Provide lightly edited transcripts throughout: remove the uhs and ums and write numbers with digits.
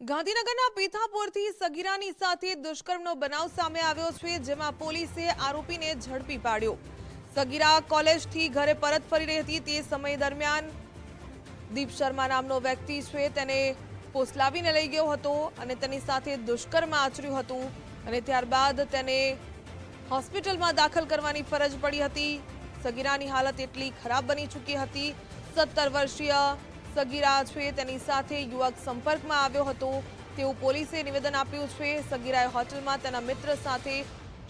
ગાંધીનગરના પીથાપુરથી સગીરાની સાથે દુષ્કર્મનો બનાવ સામે આવ્યો છે, જેમાં પોલીસે આરોપીને ઝડપી પાડ્યો। સગીરા કોલેજથી ઘરે પરત ફરી રહી હતી। તે સમય દરમિયાન દીપ શર્મા નામનો વ્યક્તિ છે તેને પોસલાવીને લઈ ગયો હતો અને તેની સાથે દુષ્કર્મ આચર્યું હતું અને ત્યારબાદ તેને હોસ્પિટલમાં દાખલ કરવાની ફરજ પડી હતી। સગીરાની હાલત એટલી ખરાબ બની ચૂકી હતી। 17 વર્ષીય સગીરા છે તેની સાથે યુવક સંપર્કમાં આવ્યો હતો તેવું પોલીસે નિવેદન આપ્યું છે। સગીરાએ હોટલમાં તેના મિત્ર સાથે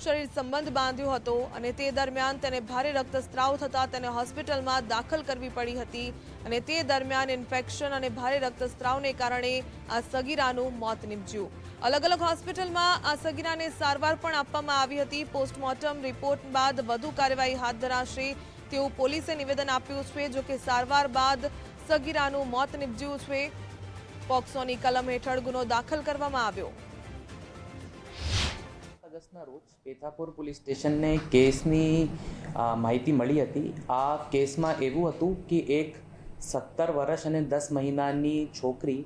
શરીર સંબંધ બાંધ્યો હતો અને તે દરમિયાન તેને ભારે રક્તસ્રાવ થતા તેને હોસ્પિટલમાં દાખલ કરવી પડી હતી અને તે દરમિયાન ઇન્ફેક્શન અને ભારે રક્તસ્રાવને કારણે આ સગીરાનું મોત નીપજ્યું। અલગ અલગ હોસ્પિટલમાં આ સગીરાને સારવાર પણ આપવામાં આવી હતી। પોસ્ટમોર્ટમ રિપોર્ટ બાદ વધુ કાર્યવાહી હાથ ધરાશે તેવું પોલીસે નિવેદન આપ્યું છે। જો કે સારવાર બાદ સગીરાનું મોત નીપજ્યું છે। પોક્સોની કલમ હેઠળ ગુનો દાખલ કરવામાં આવ્યો। અગસ્ટના રોજ પેથાપુર પોલીસ સ્ટેશનને કેસની માહિતી મળી હતી। આ કેસમાં એવું હતું કે એક 17 વર્ષ અને 10 મહિનાની છોકરી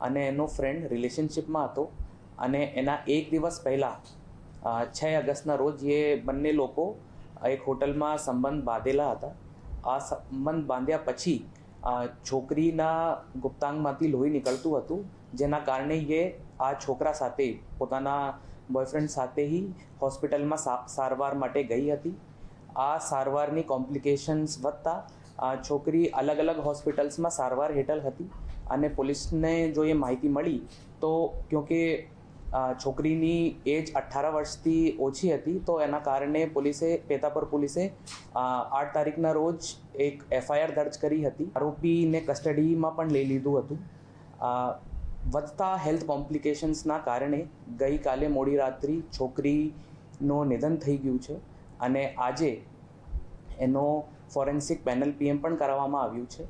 અને એનો ફ્રેન્ડ રિલેશનશિપમાં હતો અને એના એક દિવસ પહેલાં 6 ઓગસ્ટના રોજ એ બંને લોકો એક હોટલમાં સંબંધ બાંધેલા હતા। આ સંબંધ બાંધ્યા પછી છોકરીના ગુપ્તાંગમાંથી લોહી નીકળતું હતું, જેના કારણે એ આ છોકરા સાથે પોતાના બોયફ્રેન્ડ સાથે ही હોસ્પિટલમાં સારવાર માટે ગઈ હતી। આ સારવારની કોમ્પ્લિકેશન્સ વધતા છોકરી અલગ અલગ હોસ્પિટલ્સમાં સારવાર હેઠળ હતી અને પોલીસને જો એ માહિતી મળી તો ક્યોંકि છોકરીની એજ 18 વર્ષથી ઓછી હતી તો એના કારણે પેથાપુર પોલીસે 8 તારીખના રોજ એક FIR દર્જ કરી હતી। આરોપીને કસ્ટડીમાં પણ લઈ લીધું હતું। વધતા હેલ્થ કોમ્પ્લિકેશન્સના કારણે ગઈકાલે મોડી રાત્રિ છોકરીનું નિધન થઈ ગયું છે અને આજે એનો ફોરેન્સિક પેનલ PM પણ કરવામાં આવ્યું છે।